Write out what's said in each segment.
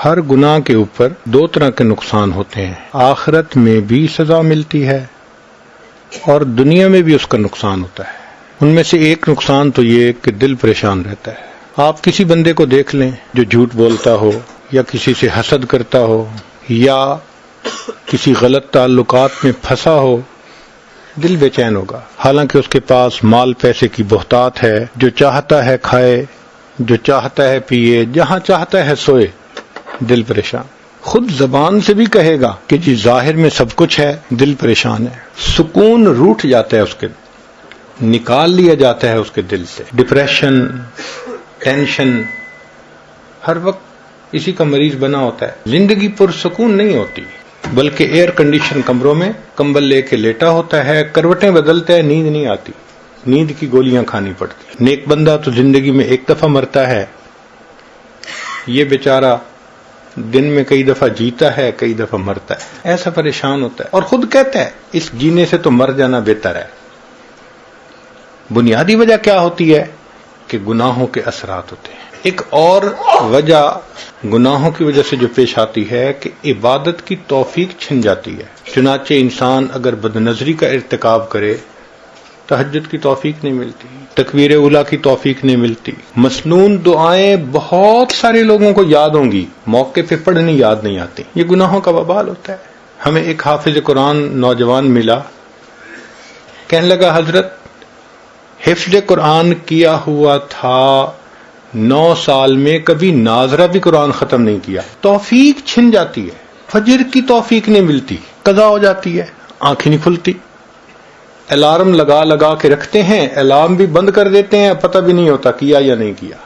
ہر گناہ کے اوپر دو طرح کے نقصان ہوتے ہیں، آخرت میں بھی سزا ملتی ہے اور دنیا میں بھی اس کا نقصان ہوتا ہے۔ ان میں سے ایک نقصان تو یہ کہ دل پریشان رہتا ہے۔ آپ کسی بندے کو دیکھ لیں جو جھوٹ بولتا ہو یا کسی سے حسد کرتا ہو یا کسی غلط تعلقات میں پھنسا ہو، دل بے چین ہوگا، حالانکہ اس کے پاس مال پیسے کی بہتات ہے، جو چاہتا ہے کھائے، جو چاہتا ہے پیے، جہاں چاہتا ہے سوئے، دل پریشان۔ خود زبان سے بھی کہے گا کہ جی ظاہر میں سب کچھ ہے، دل پریشان ہے، سکون روٹھ جاتا ہے، اس کے نکال لیا جاتا ہے اس کے دل سے، ڈپریشن، ٹینشن، ہر وقت اسی کا مریض بنا ہوتا ہے۔ زندگی پرسکون نہیں ہوتی، بلکہ ایئر کنڈیشن کمروں میں کمبل لے کے لیٹا ہوتا ہے، کروٹیں بدلتا ہے، نیند نہیں آتی، نیند کی گولیاں کھانی پڑتی۔ نیک بندہ تو زندگی میں ایک دفعہ مرتا ہے، یہ بیچارہ دن میں کئی دفعہ جیتا ہے، کئی دفعہ مرتا ہے، ایسا پریشان ہوتا ہے، اور خود کہتا ہے اس جینے سے تو مر جانا بہتر ہے۔ بنیادی وجہ کیا ہوتی ہے کہ گناہوں کے اثرات ہوتے ہیں۔ ایک اور وجہ گناہوں کی وجہ سے جو پیش آتی ہے کہ عبادت کی توفیق چھن جاتی ہے۔ چنانچہ انسان اگر بدنظری کا ارتکاب کرے، تہجد کی توفیق نہیں ملتی، تکبیر اولیٰ کی توفیق نہیں ملتی، مسنون دعائیں بہت سارے لوگوں کو یاد ہوں گی، موقع پہ پڑھنی یاد نہیں آتی۔ یہ گناہوں کا وبال ہوتا ہے۔ ہمیں ایک حافظ قرآن نوجوان ملا، کہنے لگا حضرت حفظ قرآن کیا ہوا تھا 9 سال میں، کبھی ناظرہ بھی قرآن ختم نہیں کیا۔ توفیق چھن جاتی ہے، فجر کی توفیق نہیں ملتی، قضا ہو جاتی ہے، آنکھیں نہیں کھلتی، الارم لگا لگا کے رکھتے ہیں، الارم بھی بند کر دیتے ہیں، پتہ بھی نہیں ہوتا کیا یا نہیں کیا۔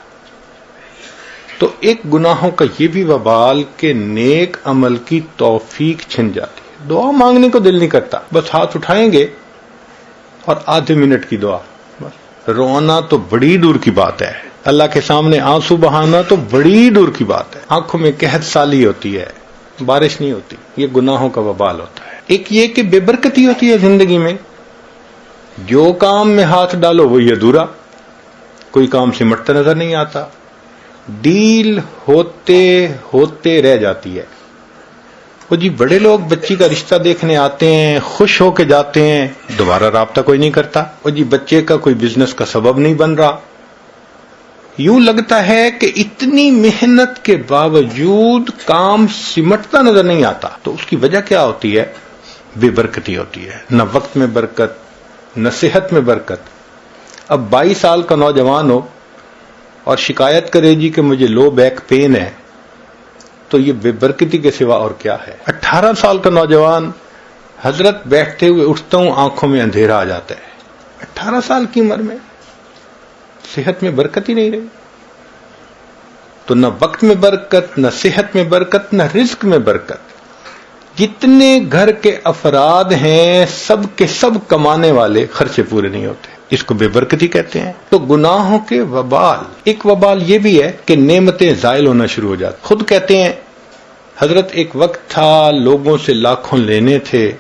تو ایک گناہوں کا یہ بھی وبال کہ نیک عمل کی توفیق چھن جاتی ہے، دعا مانگنے کو دل نہیں کرتا، بس ہاتھ اٹھائیں گے اور آدھے منٹ کی دعا، بس رونا تو بڑی دور کی بات ہے، اللہ کے سامنے آنسو بہانا تو بڑی دور کی بات ہے، آنکھوں میں قحط سالی ہوتی ہے، بارش نہیں ہوتی، یہ گناہوں کا وبال ہوتا ہے۔ ایک یہ کہ بے برکتی ہوتی ہے زندگی میں، جو کام میں ہاتھ ڈالو وہی ادھورا، کوئی کام سمٹتا نظر نہیں آتا، ڈیل ہوتے ہوتے رہ جاتی ہے۔ وہ جی بڑے لوگ بچی کا رشتہ دیکھنے آتے ہیں، خوش ہو کے جاتے ہیں، دوبارہ رابطہ کوئی نہیں کرتا، وہ جی بچے کا کوئی بزنس کا سبب نہیں بن رہا، یوں لگتا ہے کہ اتنی محنت کے باوجود کام سمٹتا نظر نہیں آتا۔ تو اس کی وجہ کیا ہوتی ہے؟ بے برکتی ہوتی ہے، نہ وقت میں برکت، نہ صحت میں برکت۔ اب 22 سال کا نوجوان ہو اور شکایت کرے جی کہ مجھے لو بیک پین ہے، تو یہ بے برکتی کے سوا اور کیا ہے؟ 18 سال کا نوجوان، حضرت بیٹھتے ہوئے اٹھتا ہوں آنکھوں میں اندھیرا آ جاتا ہے، 18 سال کی عمر میں صحت میں برکت ہی نہیں رہی۔ تو نہ وقت میں برکت، نہ صحت میں برکت، نہ رزق میں برکت۔ جتنے گھر کے افراد ہیں سب کے سب کمانے والے، خرچے پورے نہیں ہوتے، اس کو بے برکتی کہتے ہیں۔ تو گناہوں کے وبال، ایک وبال یہ بھی ہے کہ نعمتیں زائل ہونا شروع ہو جاتی۔ خود کہتے ہیں حضرت ایک وقت تھا لوگوں سے لاکھوں لینے تھے،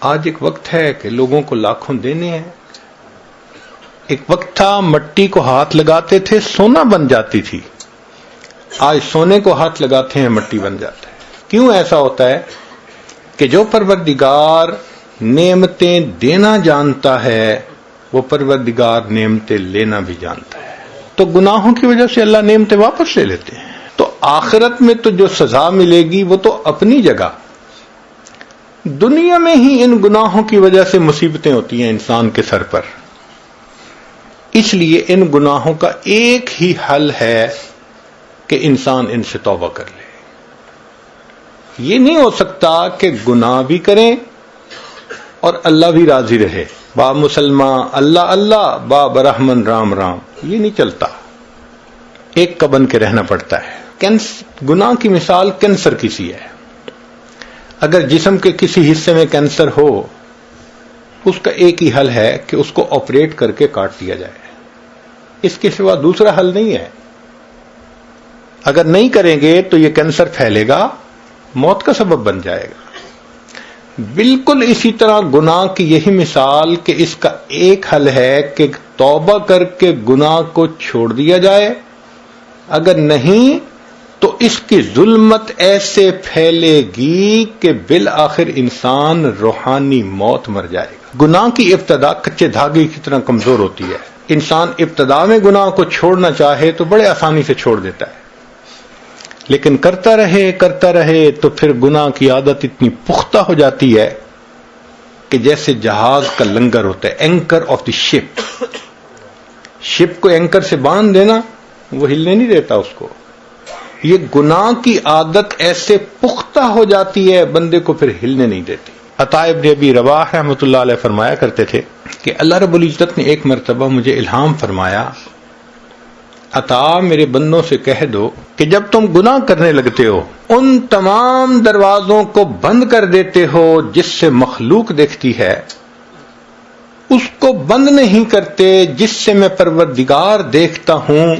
آج ایک وقت ہے کہ لوگوں کو لاکھوں دینے ہیں۔ ایک وقت تھا مٹی کو ہاتھ لگاتے تھے سونا بن جاتی تھی، آج سونے کو ہاتھ لگاتے ہیں مٹی بن جاتا ہے۔ کیوں ایسا ہوتا ہے؟ کہ جو پروردگار نعمتیں دینا جانتا ہے وہ پروردگار نعمتیں لینا بھی جانتا ہے۔ تو گناہوں کی وجہ سے اللہ نعمتیں واپس لے لیتے ہیں۔ تو آخرت میں تو جو سزا ملے گی وہ تو اپنی جگہ، دنیا میں ہی ان گناہوں کی وجہ سے مصیبتیں ہوتی ہیں انسان کے سر پر۔ اس لیے ان گناہوں کا ایک ہی حل ہے کہ انسان ان سے توبہ کر لے۔ یہ نہیں ہو سکتا کہ گناہ بھی کریں اور اللہ بھی راضی رہے، با مسلمان اللہ اللہ، با برحمن رام رام، یہ نہیں چلتا، ایک کا بن کے رہنا پڑتا ہے۔ گناہ کی مثال کینسر کی سی ہے۔ اگر جسم کے کسی حصے میں کینسر ہو، اس کا ایک ہی حل ہے کہ اس کو آپریٹ کر کے کاٹ دیا جائے، اس کے سوا دوسرا حل نہیں ہے۔ اگر نہیں کریں گے تو یہ کینسر پھیلے گا، موت کا سبب بن جائے گا۔ بالکل اسی طرح گناہ کی یہی مثال کہ اس کا ایک حل ہے کہ توبہ کر کے گناہ کو چھوڑ دیا جائے، اگر نہیں تو اس کی ظلمت ایسے پھیلے گی کہ بالآخر انسان روحانی موت مر جائے گا۔ گناہ کی ابتدا کچے دھاگے کی طرح کمزور ہوتی ہے۔ انسان ابتدا میں گناہ کو چھوڑنا چاہے تو بڑے آسانی سے چھوڑ دیتا ہے، لیکن کرتا رہے تو پھر گناہ کی عادت اتنی پختہ ہو جاتی ہے کہ جیسے جہاز کا لنگر ہوتا ہے، اینکر آف دی شپ۔ شپ کو اینکر سے باندھ دینا، وہ ہلنے نہیں دیتا اس کو۔ یہ گناہ کی عادت ایسے پختہ ہو جاتی ہے بندے کو پھر ہلنے نہیں دیتی۔ عطا ابن ابی رواح رحمۃ اللہ علیہ فرمایا کرتے تھے کہ اللہ رب العزت نے ایک مرتبہ مجھے الہام فرمایا، عطا میرے بندوں سے کہہ دو کہ جب تم گناہ کرنے لگتے ہو ان تمام دروازوں کو بند کر دیتے ہو جس سے مخلوق دیکھتی ہے، اس کو بند نہیں کرتے جس سے میں پروردگار دیکھتا ہوں،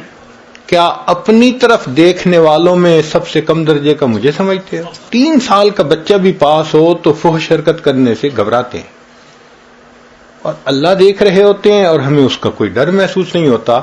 کیا اپنی طرف دیکھنے والوں میں سب سے کم درجے کا مجھے سمجھتے ہو؟ 3 سال کا بچہ بھی پاس ہو تو فحش حرکت کرنے سے گھبراتے ہیں، اور اللہ دیکھ رہے ہوتے ہیں اور ہمیں اس کا کوئی ڈر محسوس نہیں ہوتا۔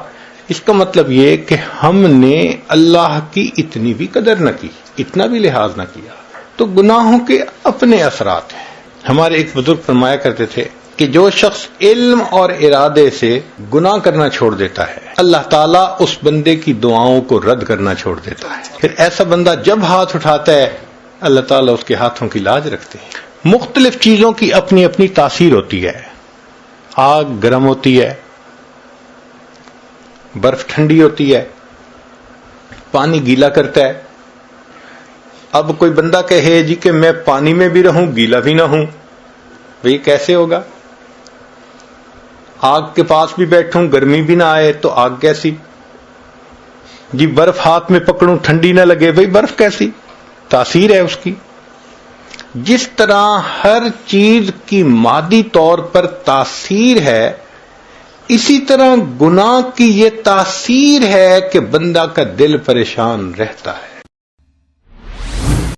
اس کا مطلب یہ کہ ہم نے اللہ کی اتنی بھی قدر نہ کی، اتنا بھی لحاظ نہ کیا۔ تو گناہوں کے اپنے اثرات ہیں۔ ہمارے ایک بزرگ فرمایا کرتے تھے کہ جو شخص علم اور ارادے سے گناہ کرنا چھوڑ دیتا ہے، اللہ تعالیٰ اس بندے کی دعاؤں کو رد کرنا چھوڑ دیتا ہے۔ پھر ایسا بندہ جب ہاتھ اٹھاتا ہے اللہ تعالیٰ اس کے ہاتھوں کی لاج رکھتے ہیں۔ مختلف چیزوں کی اپنی اپنی تاثیر ہوتی ہے۔ آگ گرم ہوتی ہے، برف ٹھنڈی ہوتی ہے، پانی گیلا کرتا ہے۔ اب کوئی بندہ کہے جی کہ میں پانی میں بھی رہوں گیلا بھی نہ ہوں، بھئی کیسے ہوگا؟ آگ کے پاس بھی بیٹھوں گرمی بھی نہ آئے تو آگ کیسی؟ جی برف ہاتھ میں پکڑوں ٹھنڈی نہ لگے، بھئی برف کیسی؟ تاثیر ہے اس کی۔ جس طرح ہر چیز کی مادی طور پر تاثیر ہے، اسی طرح گناہ کی یہ تاثیر ہے کہ بندہ کا دل پریشان رہتا ہے۔